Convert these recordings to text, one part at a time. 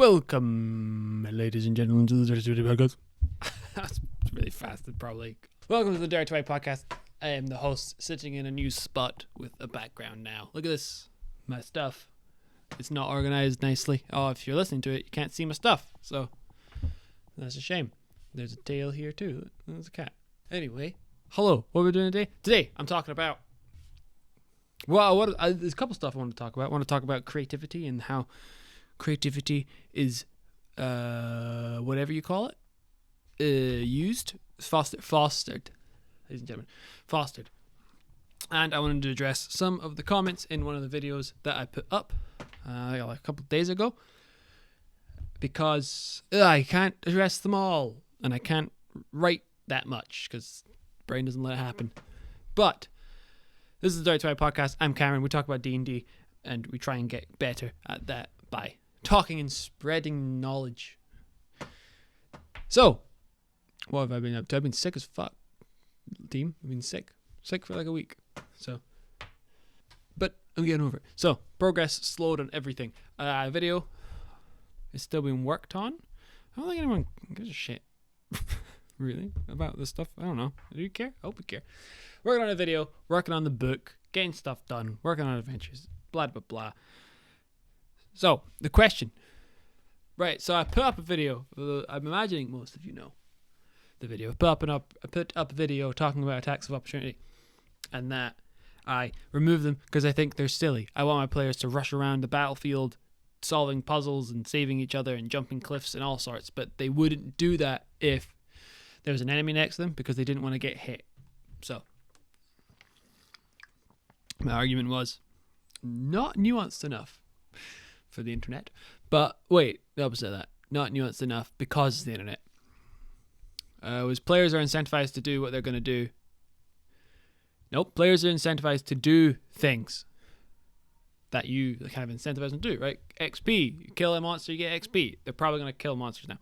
Welcome, ladies and gentlemen, to the Durty podcast. That's really fast, probably. Welcome to the Durty podcast. I am the host, sitting in a new spot with a background now. Look at this, my stuff. It's not organized nicely. Oh, if you're listening to it, you can't see my stuff, so that's a shame. There's a tail here too. There's a cat. Anyway, hello. What are we doing today? Today, I'm talking about. Well, there's a couple stuff I want to talk about. I want to talk about creativity and how creativity is, whatever you call it, used, fostered, ladies and gentlemen, fostered. And I wanted to address some of the comments in one of the videos that I put up like a couple of days ago, because I can't address them all, and I can't write that much because brain doesn't let it happen. But this is the Durty podcast. I'm Cameron. We talk about D&D, and we try and get better at that by talking and spreading knowledge. So, what have I been up to? I've been sick as fuck, team. I've been sick for like a week. So, but I'm getting over it. So, progress slowed on everything. Video is still being worked on. I don't think anyone gives a shit, really, about this stuff. I don't know. Do you care? I hope you care. Working on a video, working on the book, getting stuff done, working on adventures, blah, blah, blah. So, the question. Right, so I put up a video. I'm imagining most of you know the video. I put up a video talking about attacks of opportunity, and that I remove them because I think they're silly. I want my players to rush around the battlefield solving puzzles and saving each other and jumping cliffs and all sorts, but they wouldn't do that if there was an enemy next to them because they didn't want to get hit. So, my argument was not nuanced enough for the internet. But wait, the opposite of that. Not nuanced enough because of the internet. Was players are incentivized to do what they're going to do. Nope, players are incentivized to do things that you kind of incentivize them to do, right? XP. You kill a monster, you get XP. They're probably going to kill monsters now.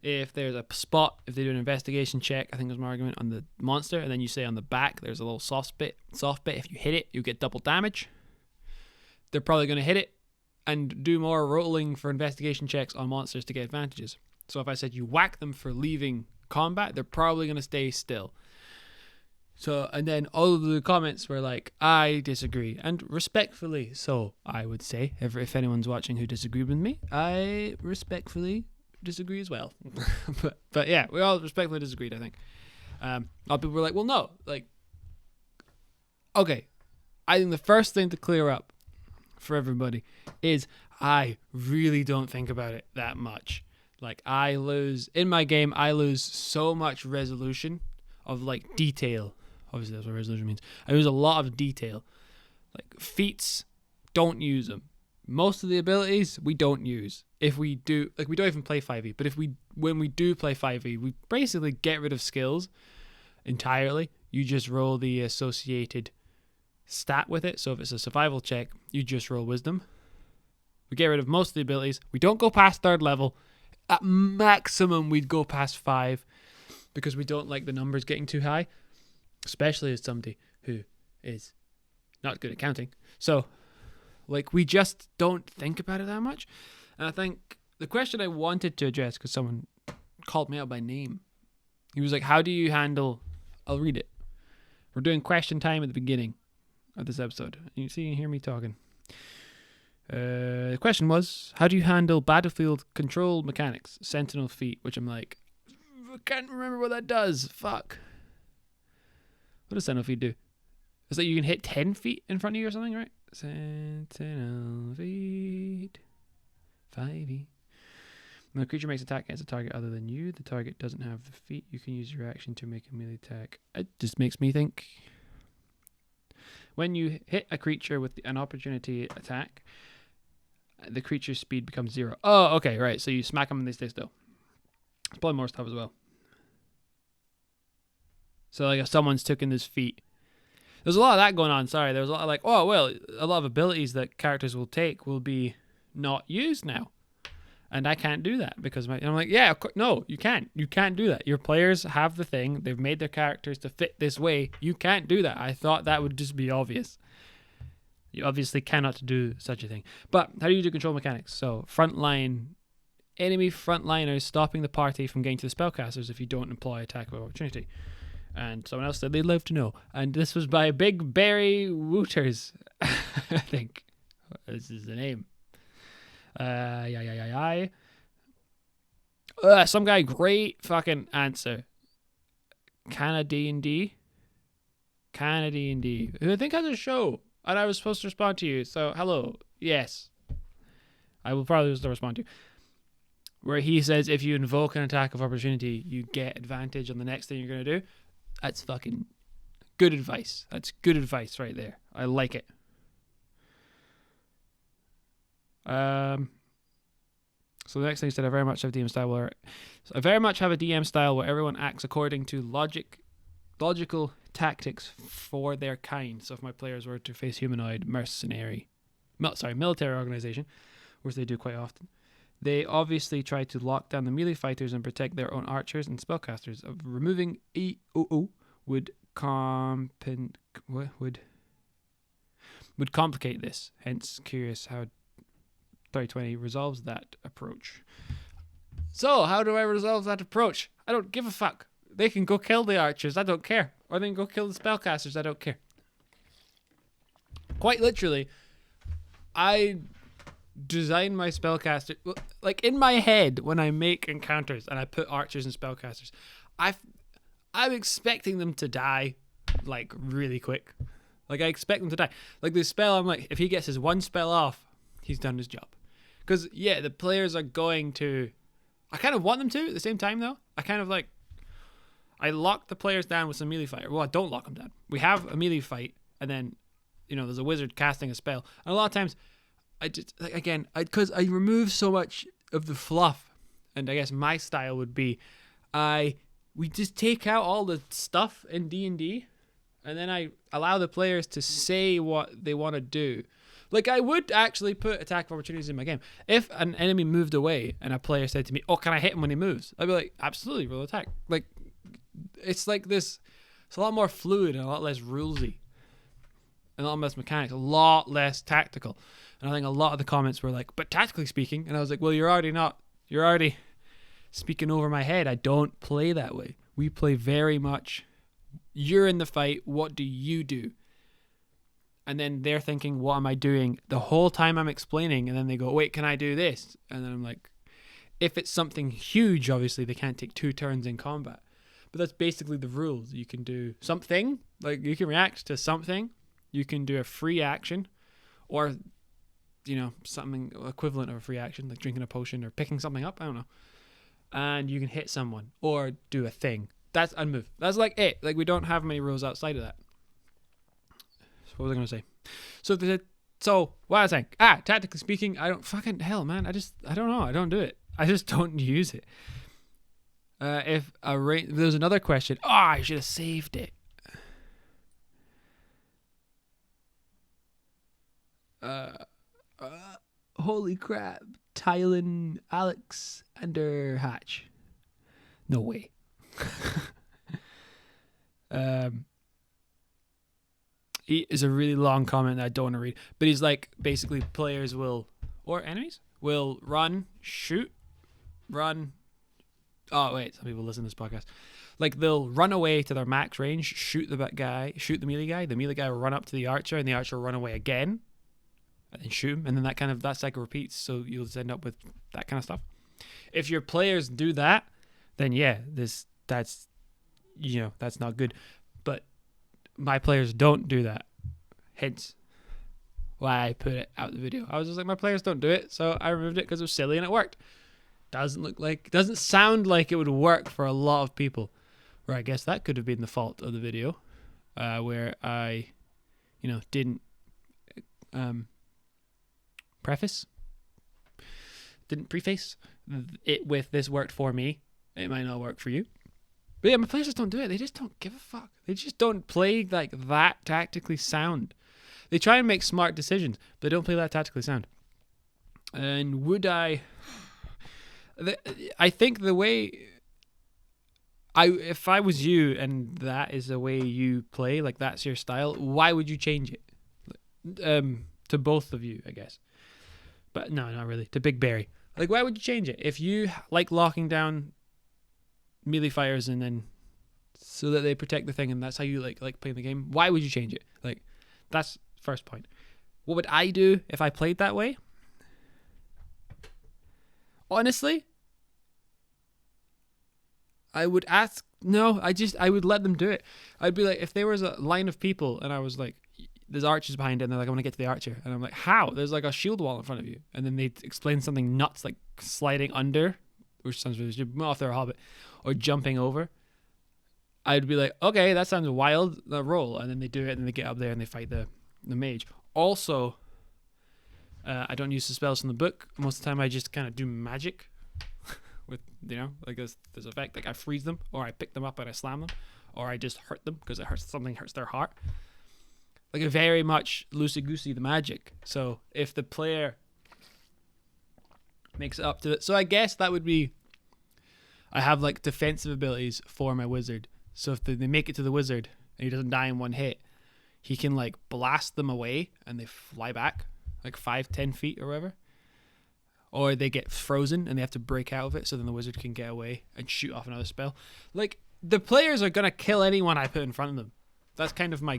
If there's a spot, if they do an investigation check, I think was my argument, on the monster, and then you say on the back there's a little soft bit. If you hit it, you get double damage. They're probably going to hit it and do more rolling for investigation checks on monsters to get advantages. So if I said you whack them for leaving combat, they're probably going to stay still. So, and then all of the comments were like, I disagree, and respectfully so, I would say. If anyone's watching who disagreed with me, I respectfully disagree as well. but yeah, we all respectfully disagreed, I think. A lot of people were like, well, no, like, okay, I think the first thing to clear up for everybody is I really don't think about it that much. Like, in my game, I lose so much resolution of like detail. Obviously that's what resolution means. I lose a lot of detail. Like feats, don't use them. Most of the abilities we don't use. If we do, like, we don't even play 5e, but when we do play 5e, we basically get rid of skills entirely. You just roll the associated stat with it. So if it's a survival check, you just roll wisdom. We get rid of most of the abilities. We don't go past 3rd level. At maximum, we'd go past 5 because we don't like the numbers getting too high, especially as somebody who is not good at counting. So, like, we just don't think about it that much. And I think the question I wanted to address, because someone called me out by name, he was like, how do you handle, I'll read it. We're doing question time at the beginning of this episode. You see and hear me talking. The question was, how do you handle battlefield control mechanics, sentinel feat, which I'm like, I can't remember what that does. Fuck. What does sentinel feat do? Is that you can hit 10 feet in front of you or something, right? Sentinel feat 5e. When a creature makes an attack against a target other than you, the target doesn't have the feat. You can use your action to make a melee attack. It just makes me think. When you hit a creature with an opportunity attack, the creature's speed becomes 0. Oh, okay, right. So you smack them and they stay still. There's probably more stuff as well. So like if someone's taken this feat, there's a lot of that going on. Sorry, there's a lot of like, oh, well, a lot of abilities that characters will take will be not used now. And I can't do that because I'm like, yeah, no, you can't. You can't do that. Your players have the thing. They've made their characters to fit this way. You can't do that. I thought that would just be obvious. You obviously cannot do such a thing. But how do you do control mechanics? So frontline enemy frontliners stopping the party from getting to the spellcasters if you don't employ attack of opportunity. And someone else said they'd love to know. And this was by Big Barry Wooters, I think. This is the name. Some guy, great fucking answer. D&D. Who I think has a show. And I was supposed to respond to you. So, hello. Yes. I will probably just respond to you. Where he says if you invoke an attack of opportunity, you get advantage on the next thing you're going to do. That's fucking good advice. That's good advice right there. I like it. So the next thing he said, I very much have a DM style where everyone acts according to logical tactics for their kind. So if my players were to face humanoid military organization, which they do quite often, they obviously try to lock down the melee fighters and protect their own archers and spellcasters. Of removing EOO would complicate this. Hence, curious how 3020 resolves that approach. So, how do I resolve that approach? I don't give a fuck. They can go kill the archers. I don't care. Or they can go kill the spellcasters. I don't care. Quite literally, I design my spellcaster like in my head when I make encounters and I put archers and spellcasters. I'm expecting them to die like really quick. Like I expect them to die. Like the spell, I'm like, if he gets his one spell off, he's done his job. Because yeah, the players are going to. I kind of want them to at the same time though. I lock the players down with some melee fighter. Well, I don't lock them down. We have a melee fight, and then there's a wizard casting a spell. And a lot of times, because I remove so much of the fluff, and I guess my style would be, we just take out all the stuff in D&D, and then I allow the players to say what they want to do. Like, I would actually put attack of opportunities in my game. If an enemy moved away and a player said to me, oh, can I hit him when he moves? I'd be like, absolutely, roll attack. Like, it's like this. It's a lot more fluid and a lot less rulesy. And a lot less mechanics, a lot less tactical. And I think a lot of the comments were like, but tactically speaking. And I was like, well, you're already speaking over my head. I don't play that way. We play very much, you're in the fight, what do you do? And then they're thinking, what am I doing? The whole time I'm explaining, and then they go, wait, can I do this? And then I'm like, if it's something huge, obviously they can't take 2 turns in combat. But that's basically the rules. You can do something, like you can react to something. You can do a free action, or, something equivalent of a free action, like drinking a potion or picking something up. I don't know. And you can hit someone or do a thing. That's unmove. That's like it. Like we don't have many rules outside of that. What was I going to say? So what I was saying, tactically speaking, I don't fucking hell, man. I don't know. I don't do it. I just don't use it. There's another question. Oh, I should have saved it. Holy crap. Tylen Alex Hatch. No way. He is a really long comment that I don't want to read, but he's like, basically players or enemies will shoot. Oh wait, some people listen to this podcast. Like they'll run away to their max range, shoot the melee guy. The melee guy will run up to the archer, and the archer will run away again, and then shoot him, and then that cycle repeats. So you'll just end up with that kind of stuff. If your players do that, then yeah, that's not good. But my players don't do that. Hence why I put it out the video. I was just like, my players don't do it, so I removed it because it was silly and it worked. Doesn't sound like it would work for a lot of people. Or I guess that could have been the fault of the video, where I, didn't preface it with this worked for me. It might not work for you. But yeah, my players just don't do it. They just don't give a fuck. They just don't play like that tactically sound. They try and make smart decisions, but they don't play that tactically sound. And would I think the way if I was you and that is the way you play, like that's your style, why would you change it? To both of you, I guess. But no, not really. To Big Barry. Like, why would you change it? If you like locking down melee fighters and then so that they protect the thing and that's how you like playing the game, why would you change it? Like, that's first point. What would I do if I played that way? Honestly, I would ask. No, I would let them do it. I'd be like, if there was a line of people and I was like, there's archers behind it, and they're like, I want to get to the archer. And I'm like, how? There's like a shield wall in front of you. And then they'd explain something nuts like sliding under, which sounds really stupid, well, if they're a hobbit, or jumping over. I'd be like, okay, that sounds wild, roll. And then they do it, and they get up there and they fight the mage. Also, I don't use the spells from the book. Most of the time I just kind of do magic with, like this effect. Like I freeze them, or I pick them up and I slam them, or I just hurt them because something hurts their heart. Like, very much loosey-goosey the magic. So if the player makes it up to it. So I guess that would be, I have like defensive abilities for my wizard. So if they make it to the wizard and he doesn't die in one hit, he can like blast them away and they fly back like 5-10 feet or whatever. Or they get frozen and they have to break out of it, so then the wizard can get away and shoot off another spell. Like, the players are going to kill anyone I put in front of them. That's kind of my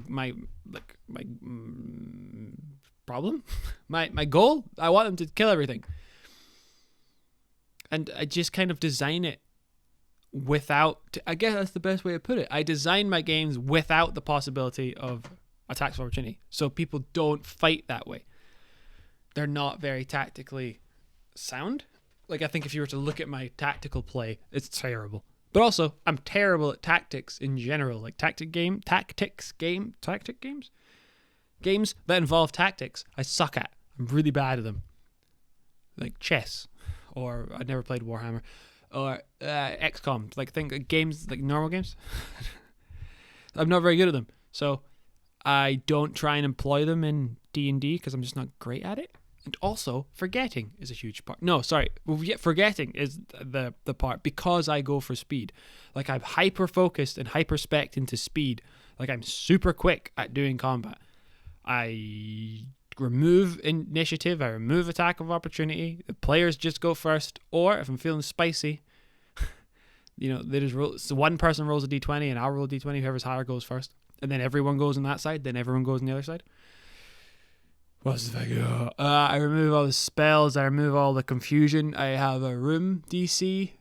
problem, my goal. I want them to kill everything, and I just kind of design it without. I guess that's the best way to put it. I design my games without the possibility of attacks of opportunity, so people don't fight that way. They're not very tactically sound. Like, I think if you were to look at my tactical play, it's terrible. But also, I'm terrible at tactics in general, like tactic games that involve tactics. I suck at. I'm really bad at them. Like chess, or I never played Warhammer, or XCOM. Like games, like normal games. I'm not very good at them, so I don't try and employ them in D&D because I'm just not great at it. And also, forgetting is a huge part. No, sorry. Forgetting is the part because I go for speed. Like, I'm hyper-focused and hyper-spec'd into speed. Like, I'm super quick at doing combat. I remove initiative. I remove attack of opportunity. The players just go first. Or, if I'm feeling spicy, they just roll. So one person rolls a d20 and I'll roll a d20. Whoever's higher goes first. And then everyone goes on that side. Then everyone goes on the other side. What's the thing? I remove all the spells. I remove all the confusion. I have a room DC.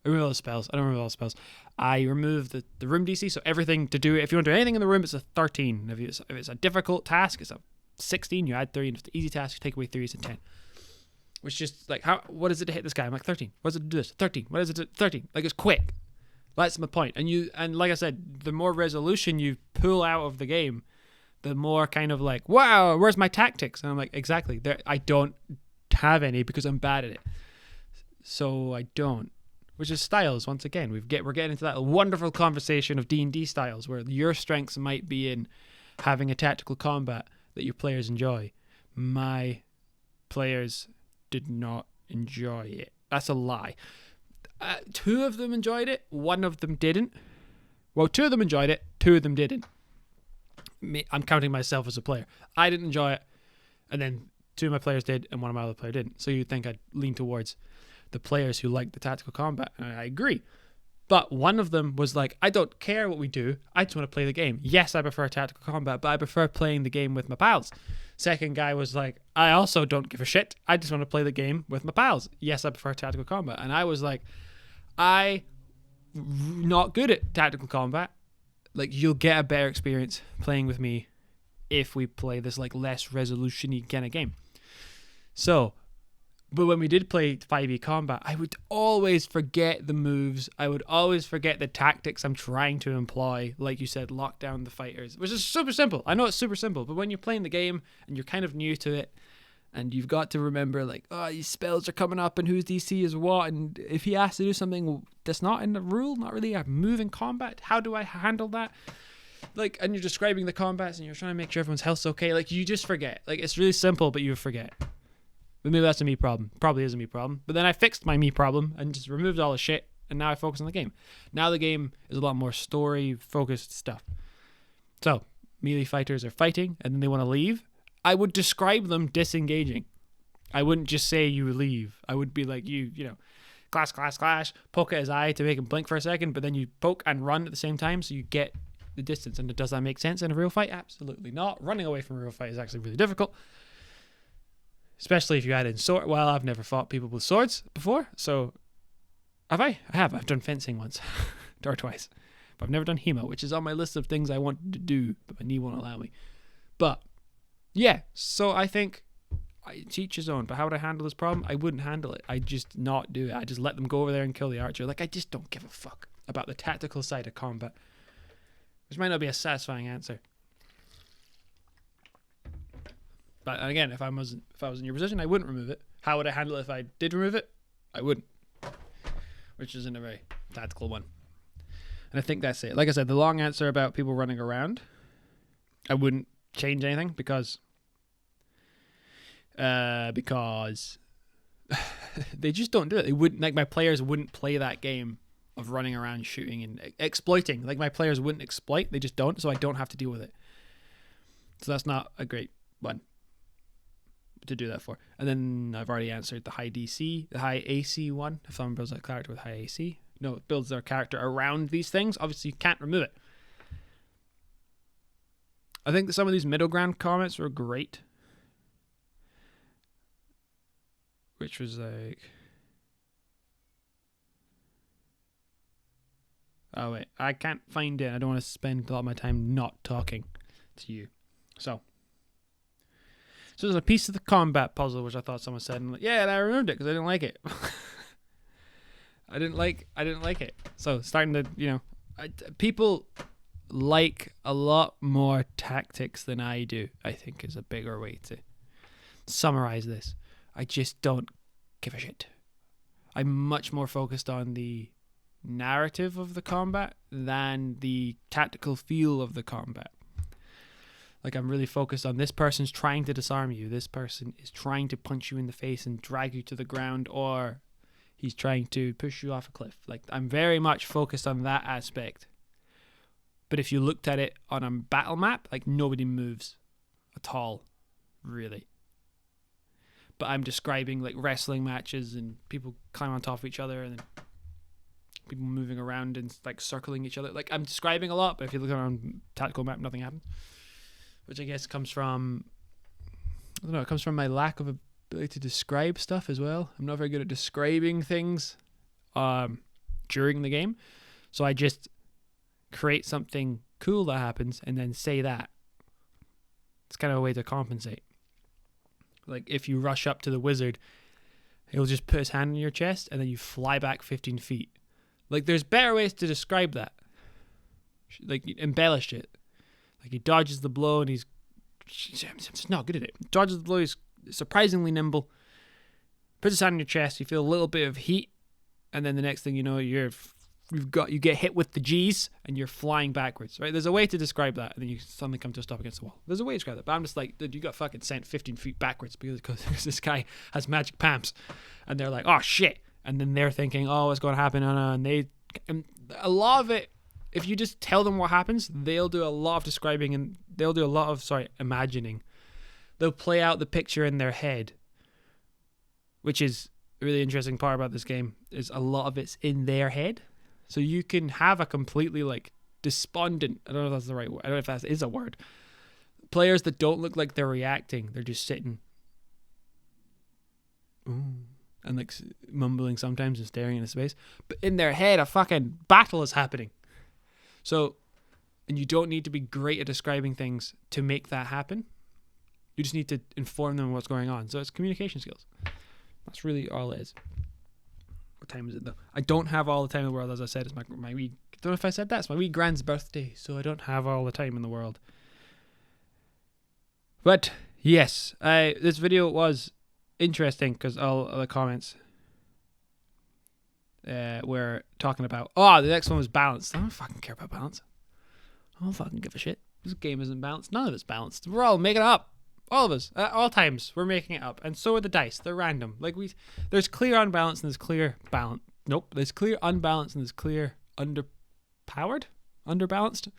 I remove all the spells. I don't remove all the spells. I remove the room DC. So everything to do, if you want to do anything in the room, it's a 13. If it's a difficult task, it's a 16. You add 3. And if it's an easy task, you take away 3. It's a 10. Which just like, what is it to hit this guy? I'm like, 13. What is it to do this? 13. What is it to 13? Like, it's quick. That's my point. And like I said, the more resolution you pull out of the game, the more kind of like, wow, where's my tactics? And I'm like, exactly. I don't have any because I'm bad at it. So I don't. Which is styles, once again. We're getting into that wonderful conversation of D&D styles where your strengths might be in having a tactical combat that your players enjoy. My players did not enjoy it. That's a lie. 2 of them enjoyed it. 1 of them didn't. Well, 2 of them enjoyed it. 2 of them didn't. I'm counting myself as a player. I didn't enjoy it, and then 2 of my players did, and 1 of my other players didn't. So you'd think I'd lean towards the players who like the tactical combat, and I agree. But one of them was like, I don't care what we do, I just want to play the game. Yes, I prefer tactical combat, but I prefer playing the game with my pals. Second guy was like, I also don't give a shit, I just want to play the game with my pals. Yes, I prefer tactical combat. And I was like, I'm not good at tactical combat. Like, you'll get a better experience playing with me if we play this like less resolution-y kind of game. So, but when we did play 5e combat, I would always forget the moves. I would always forget the tactics I'm trying to employ. Like you said, lock down the fighters, which is super simple. I know it's super simple, but when you're playing the game and you're kind of new to it, and you've got to remember, like, oh, these spells are coming up and whose DC is what, and if he has to do something that's not in the rule, not really a move in combat, how do I handle that? Like, and you're describing the combats and you're trying to make sure everyone's health's okay. Like, you just forget. Like, it's really simple, but you forget. But maybe that's a me problem. Probably is a me problem. But then I fixed my me problem and just removed all the shit, and now I focus on the game. Now the game is a lot more story-focused stuff. So, melee fighters are fighting, and then they want to leave. I would describe them disengaging. I wouldn't just say you leave. I would be like, you know, clash, poke at his eye to make him blink for a second, but then you poke and run at the same time, so you get the distance. And does that make sense in a real fight? Absolutely not. Running away from a real fight is actually really difficult, especially if you add in sword. Well, I've never fought people with swords before, so have I? I have. I've done fencing once, or twice, but I've never done HEMA, which is on my list of things I want to do, but my knee won't allow me. But yeah, so I think teach his own. But how would I handle this problem? I wouldn't handle it. I just not do it. I just let them go over there and kill the archer. Like, I just don't give a fuck about the tactical side of combat, which might not be a satisfying answer. But again, if I was in your position, I wouldn't remove it. How would I handle it if I did remove it? I wouldn't, which isn't a very tactical one. And I think that's it. Like I said, the long answer about people running around, I wouldn't change anything because they just don't do it. They wouldn't, like, my players wouldn't play that game of running around shooting and exploiting. Like, my players wouldn't exploit. They just don't, so I don't have to deal with it. So that's not a great one to do that for. And then I've already answered the high DC, the high AC one. If someone builds a character with high AC, no, it builds their character around these things. Obviously, you can't remove it. I think that some of these middle ground comments were great. Which was like, oh wait, I can't find it. I don't want to spend a lot of my time not talking to you. So there's a piece of the combat puzzle which I thought someone said, and like, yeah, and I removed it because I didn't like it. I didn't like it. So starting to, you know, people like a lot more tactics than I do, I think, is a bigger way to summarize this. I just don't give a shit. I'm much more focused on the narrative of the combat than the tactical feel of the combat. Like, I'm really focused on this person's trying to disarm you. This person is trying to punch you in the face and drag you to the ground, or he's trying to push you off a cliff. Like, I'm very much focused on that aspect. But if you looked at it on a battle map, like, nobody moves at all, really. But I'm describing, like, wrestling matches and people climb on top of each other and then people moving around and, like, circling each other. Like, I'm describing a lot, but if you look on tactical map, nothing happens. Which I guess comes from, I don't know, it comes from my lack of ability to describe stuff as well. I'm not very good at describing things during the game. So I just create something cool that happens and then say that. It's kind of a way to compensate. Like, if you rush up to the wizard, he'll just put his hand on your chest and then you fly back 15 feet. Like, there's better ways to describe that. Like, embellish it. Like, he dodges the blow and he's just not good at it. Dodges the blow, he's surprisingly nimble. Puts his hand on your chest, you feel a little bit of heat, and then the next thing you know, you get hit with the G's and you're flying backwards, right? There's a way to describe that, and then you suddenly come to a stop against the wall. There's a way to describe that, but I'm just like, dude, you got fucking sent 15 feet backwards because this guy has magic pamps, and they're like, oh shit, and then they're thinking, oh, what's going to happen? And a lot of it, if you just tell them what happens, they'll do a lot of describing and they'll do a lot of imagining. They'll play out the picture in their head, which is a really interesting part about this game, is a lot of it's in their head. So you can have a completely, like, despondent, I don't know if that's the right word, I don't know if that is a word, players that don't look like they're reacting, they're just sitting and, like, mumbling sometimes and staring into space, but in their head a fucking battle is happening. So, and you don't need to be great at describing things to make that happen. You just need to inform them what's going on. So it's communication skills. That's really all it is. What time is it, though? I don't have all the time in the world, as I said. It's my wee, I don't know if I said that. It's my wee grand's birthday, so I don't have all the time in the world. But, yes, this video was interesting because all of the comments were talking about, the next one was balanced. I don't fucking care about balance. I don't fucking give a shit. This game isn't balanced. None of it's balanced. We're all making it up. All of us. At all times, we're making it up. And so are the dice. They're random. Like, there's clear unbalance and there's clear balance. Nope. There's clear unbalance and there's clear underbalanced.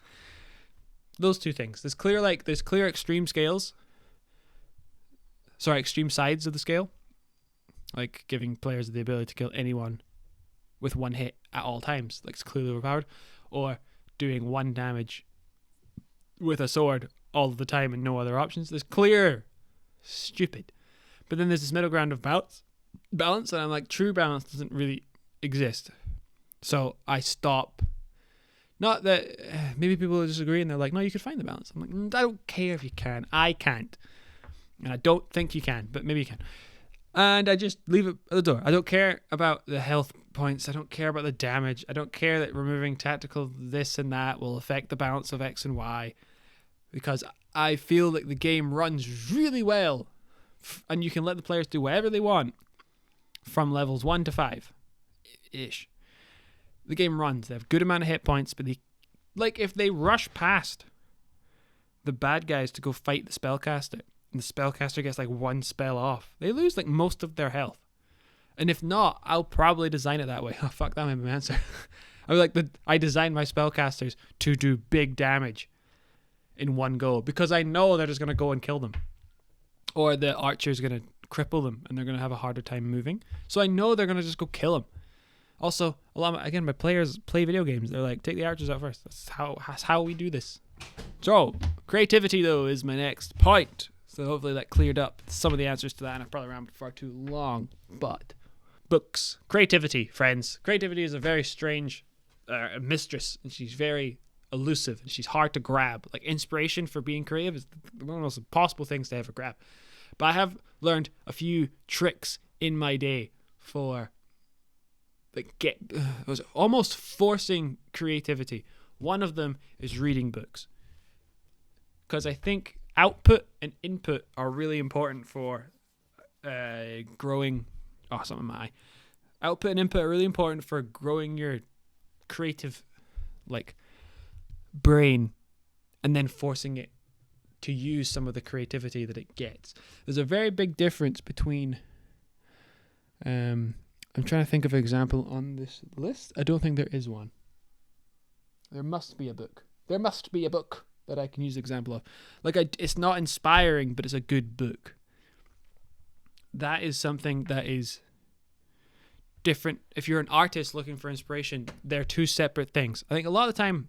Those two things. There's clear extreme scales. Sorry, extreme sides of the scale. like giving players the ability to kill anyone with one hit at all times, like it's clearly overpowered, or doing 1 damage with a sword all of the time and no other options. There's clear stupid. But then there's this middle ground of balance, and I'm like, true balance doesn't really exist. So I stop. Not that maybe people will disagree and they're like, no, you could find the balance. I'm like, I don't care if you can. I can't. And I don't think you can, but maybe you can. And I just leave it at the door. I don't care about the health points. I don't care about the damage. I don't care that removing tactical this and that will affect the balance of X and Y, because I feel like the game runs really well, and you can let the players do whatever they want from levels 1 to 5-ish. The game runs. They have good amount of hit points, but if they rush past the bad guys to go fight the spellcaster, and the spellcaster gets like 1 spell off, they lose like most of their health. And if not, I'll probably design it that way. Oh fuck, that might be my answer. I designed my spellcasters to do big damage in one go, because I know they're just gonna go and kill them, or the archer's gonna cripple them and they're gonna have a harder time moving. So I know they're gonna just go kill them. Also, my players play video games. They're like, take the archers out first. That's how we do this. So, creativity, though, is my next point. So hopefully that cleared up some of the answers to that, and I've probably rambled far too long. But, books. Creativity, friends. Creativity is a very strange mistress, and she's very elusive, and she's hard to grab. Like, inspiration for being creative is one of the most impossible things to ever grab. But I have learned a few tricks in my day for was almost forcing creativity. One of them is reading books, because I think output and input are really important for growing. Oh, something in my eye. Output and input are really important for growing your creative, brain, and then forcing it to use some of the creativity that it gets. There's a very big difference between. I'm trying to think of an example on this list. I don't think there is one. There must be a book. There must be a book that I can use an example of. It's not inspiring, but it's a good book. That is something that is different. If you're an artist looking for inspiration, they're two separate things. I think a lot of the time,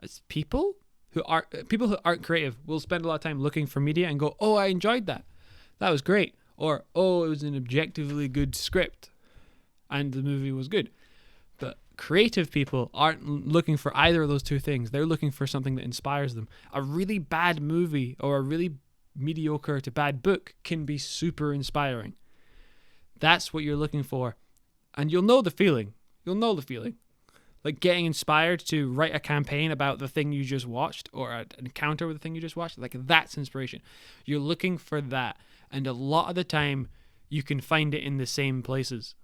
it's people who aren't creative will spend a lot of time looking for media and go, oh, I enjoyed that. That was great. Or, oh, it was an objectively good script and the movie was good. But creative people aren't looking for either of those two things. They're looking for something that inspires them. A really bad movie or a really mediocre to bad book can be super inspiring. That's what you're looking for. And you'll know the feeling. Like getting inspired to write a campaign about the thing you just watched, or an encounter with the thing you just watched. That's inspiration. You're looking for that. And a lot of the time, you can find it in the same places.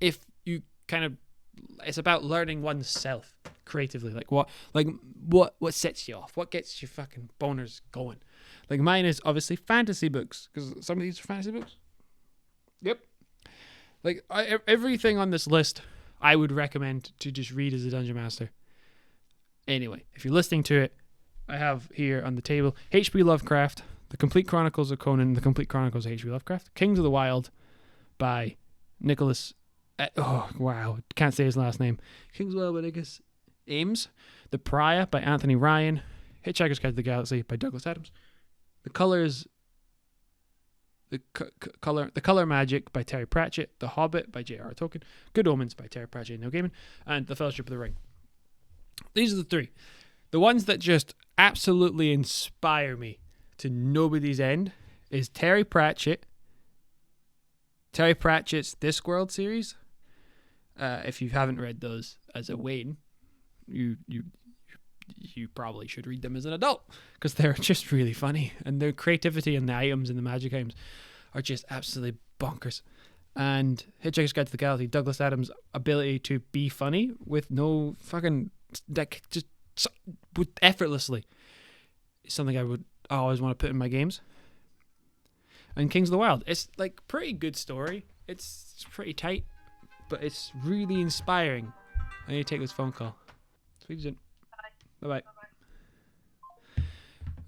If you it's about learning oneself creatively. What sets you off? What gets your fucking boners going? Mine is obviously fantasy books, because some of these are fantasy books. Yep. Everything on this list, I would recommend to just read as a dungeon master. Anyway, if you're listening to it, I have here on the table H.P. Lovecraft, The Complete Chronicles of Conan, The Complete Chronicles of H.P. Lovecraft, Kings of the Wild by Nicholas... can't say his last name. Kings of the Wild by Nicholas Ames, The Pariah by Anthony Ryan, Hitchhiker's Guide to the Galaxy by Douglas Adams, The Color Magic by Terry Pratchett, The Hobbit by J.R.R. Tolkien, Good Omens by Terry Pratchett and Neil Gaiman, and The Fellowship of the Ring. These are the three. The ones that just absolutely inspire me to nobody's end is Terry Pratchett's Discworld series. If you haven't read those as a Wayne, you probably should read them as an adult, because they're just really funny, and their creativity and the items and the magic items are just absolutely bonkers. And Hitchhiker's Guide to the Galaxy, Douglas Adams' ability to be funny with no fucking effortlessly is something I would always want to put in my games. And Kings of the Wild, it's pretty good story. It's pretty tight, but it's really inspiring. I need to take this phone call. Speak soon. Bye bye.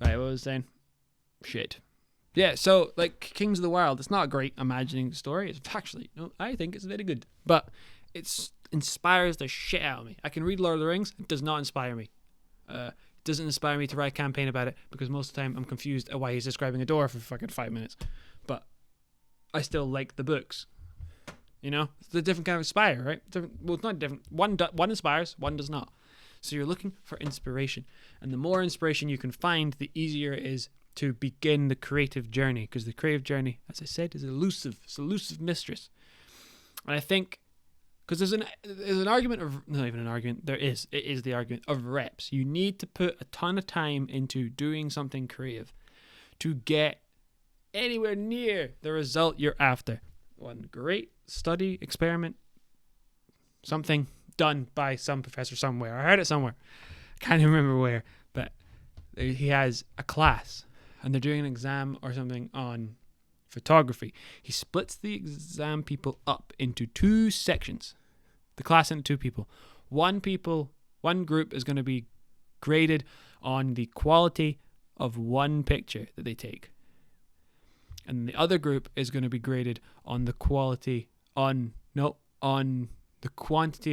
Right, what was I saying? Shit. Yeah, so like Kings of the Wild, it's not a great imagining story. It's actually, no, I think it's very good, but it inspires the shit out of me. I can read Lord of the Rings. It does not inspire me. It doesn't inspire me to write a campaign about it because most of the time I'm confused at why he's describing a door for fucking 5 minutes. But I still like the books. You know, it's a different kind of inspire, right? Well, it's not different. One inspires, one does not. So you're looking for inspiration, and the more inspiration you can find, the easier it is to begin the creative journey. Because the creative journey, as I said, is elusive. It's an elusive mistress. And I think, because there's an argument of, not even an argument, it is the argument of reps. You need to put a ton of time into doing something creative to get anywhere near the result you're after. One great study experiment, something done by some professor somewhere. I heard it somewhere. Can't even remember where, but he has a class and they're doing an exam or something on photography. He splits the exam people up into 2 sections. The class into 2 people. One group is going to be graded on the quality of one picture that they take. And the other group is going to be graded on the quantity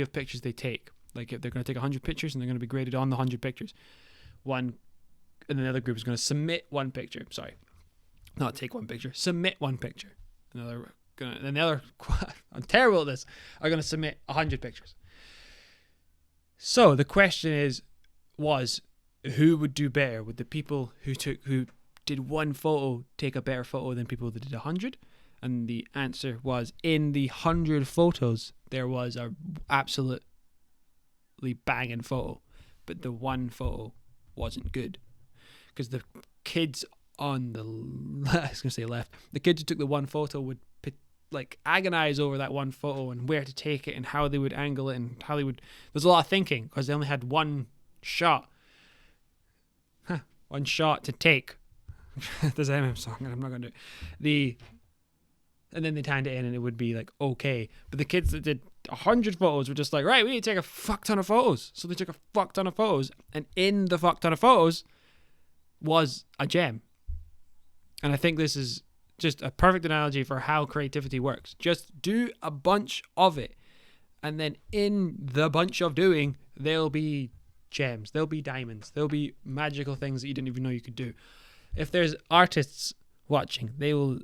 of pictures they take. Like if they're going to take 100 pictures and they're going to be graded on the 100 pictures. And the other group is going to submit one picture. Sorry, not take one picture. Submit one picture. And the other, I'm terrible at this, are going to submit 100 pictures. So the question was who would do better? Would the people who did one photo take a better photo than people that did 100? And the answer was, in the 100 photos, there was a absolutely banging photo, but the one photo wasn't good. Because the kids on the left, the kids who took the one photo would agonize over that one photo and where to take it and how they would angle it and how they would. There's a lot of thinking because they only had one shot. One shot to take. There's an MM song, and I'm not going to do it. And then they timed it in, and it would be like okay. But the kids that did 100 photos were just like, right, we need to take a fuck ton of photos. So they took a fuck ton of photos, and in the fuck ton of photos was a gem. And I think this is just a perfect analogy for how creativity works. Just do a bunch of it, and then in the bunch of doing, there'll be gems, there'll be diamonds, there'll be magical things that you didn't even know you could do. If there's artists watching, they will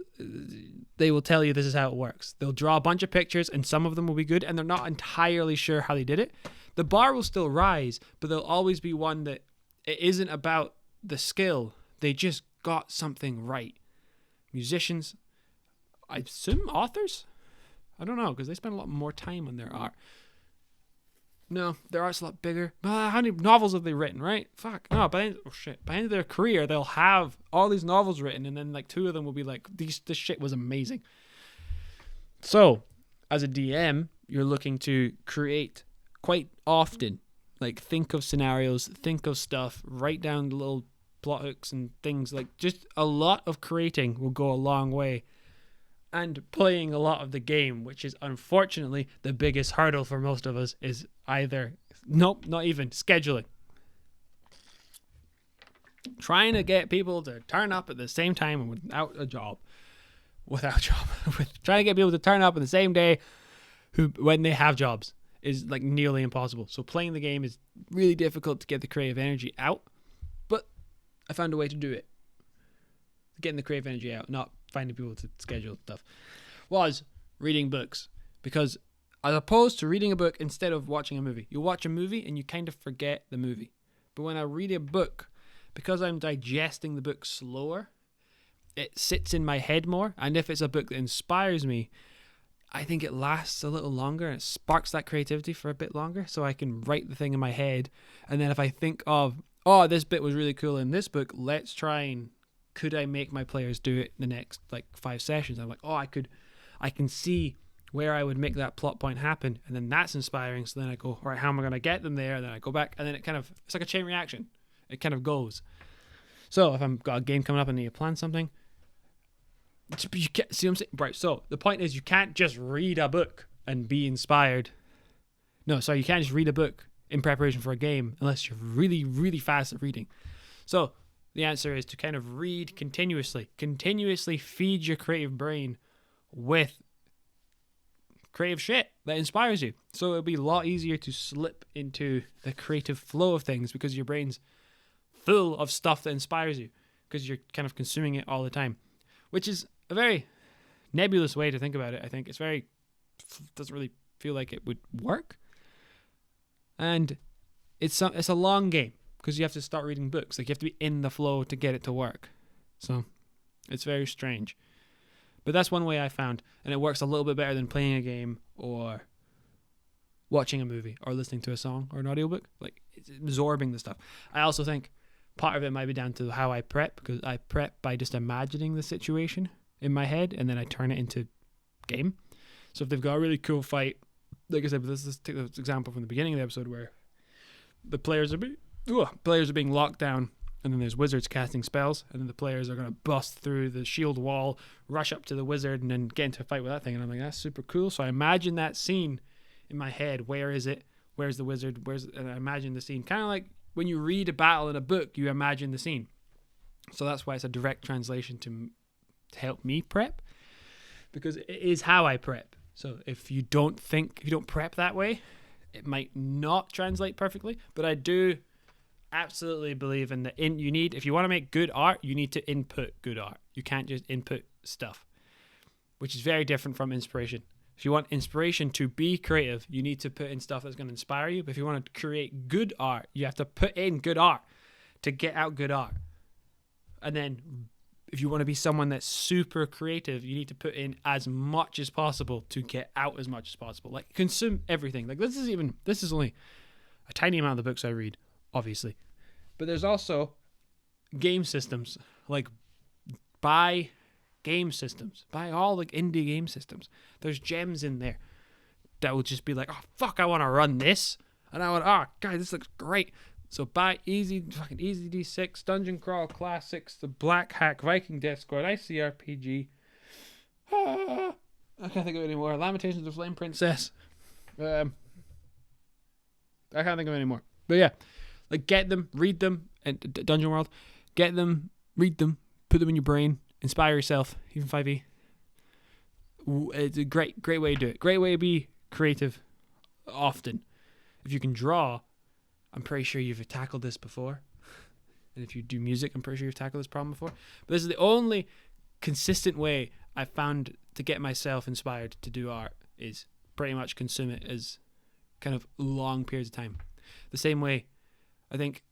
tell you this is how it works. They'll draw a bunch of pictures and some of them will be good and they're not entirely sure how they did it. The bar will still rise, but there'll always be one that it isn't about the skill. They just got something right. Musicians, I assume authors? I don't know, because they spend a lot more time on their art. No, their art's a lot bigger. How many novels have they written, right? Fuck. No, by the end of their career, they'll have all these novels written, and then 2 of them will be like, this shit was amazing. So, as a DM, you're looking to create quite often. Think of scenarios, think of stuff, write down the little plot hooks and things. Just a lot of creating will go a long way. And playing a lot of the game, which is unfortunately the biggest hurdle for most of us, is not even scheduling. Trying to get people to turn up at the same time and without a job. Trying to get people to turn up on the same day when they have jobs is nearly impossible. So playing the game is really difficult to get the creative energy out. But I found a way to do it. Getting the creative energy out, not finding people to schedule stuff, was reading books. Because as opposed to reading a book instead of watching a movie, you watch a movie and you kind of forget the movie. But when I read a book, because I'm digesting the book slower, it sits in my head more. And if it's a book that inspires me, I think it lasts a little longer and it sparks that creativity for a bit longer, so I can write the thing in my head. And then if I think of, this bit was really cool in this book, let's try and could I make my players do it in the next 5 sessions? I'm like, I can see where I would make that plot point happen, and then that's inspiring. So then I go, all right, how am I going to get them there? And then I go back, and then it's like a chain reaction. It kind of goes. So if I've got a game coming up and I need to plan something, you can't see what I'm saying, right? So the point is, you can't just read a book and be inspired. No, sorry, you can't just read a book in preparation for a game unless you're really, really fast at reading. So the answer is to kind of read continuously feed your creative brain with creative shit that inspires you. So it'll be a lot easier to slip into the creative flow of things because your brain's full of stuff that inspires you because you're kind of consuming it all the time, which is a very nebulous way to think about it. I think doesn't really feel like it would work. And it's a long game because you have to start reading books. Like, you have to be in the flow to get it to work. So it's very strange. But that's one way I found, and it works a little bit better than playing a game or watching a movie or listening to a song or an audiobook. Like, it's absorbing the stuff. I also think part of it might be down to how I prep, because I prep by just imagining the situation in my head and then I turn it into game. So if they've got a really cool fight, like I said, let's take this example from the beginning of the episode where the players are being locked down, and then there's wizards casting spells, and then the players are going to bust through the shield wall, rush up to the wizard, and then get into a fight with that thing. And I'm like, that's super cool. So I imagine that scene in my head. Where is it? Where's the wizard? And I imagine the scene. Kind of like when you read a battle in a book, you imagine the scene. So that's why it's a direct translation to help me prep, because it is how I prep. So if you don't prep that way, it might not translate perfectly. But I do absolutely believe in if you want to make good art, you need to input good art. You can't just input stuff, which is very different from inspiration. If you want inspiration to be creative, you need to put in stuff that's going to inspire you. But if you want to create good art, you have to put in good art to get out good art. And then if you want to be someone that's super creative, you need to put in as much as possible to get out as much as possible. Like, consume everything. Like, this is only a tiny amount of the books I read, obviously. But there's also game systems. Like, buy game systems. Buy all the indie game systems. There's gems in there that will just be like, oh, fuck, I want to run this. And I want, oh, God, this looks great. So buy Easy D6, Dungeon Crawl Classics, the Black Hack, Viking Death Squad, ICRPG. I can't think of any more. Lamentations of Flame Princess. I can't think of any more. But yeah, like, get them, read them, and Dungeon World. Get them, read them, put them in your brain, inspire yourself. Even 5e. It's a great way to do it. Great way to be creative. Often, if you can draw, I'm pretty sure you've tackled this before. And if you do music, I'm pretty sure you've tackled this problem before. But this is the only consistent way I've found to get myself inspired to do art, is pretty much consume it as kind of long periods of time. The same way I think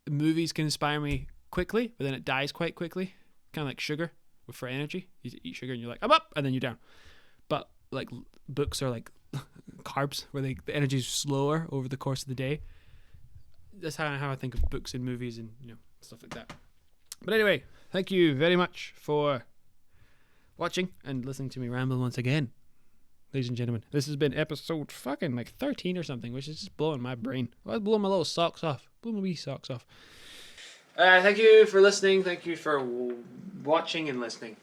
movies can inspire me quickly, but then it dies quite quickly. Kind of like sugar for energy. You eat sugar and you're like, I'm up, and then you're down. But like books are like carbs, where the energy is slower over the course of the day. That's how I think of books and movies and, stuff like that. But anyway, thank you very much for watching and listening to me ramble once again, ladies and gentlemen. This has been episode fucking like 13 or something, which is just blowing my brain. I was blowing my little socks off. Blowing my wee socks off. Thank you for listening. Thank you for watching and listening.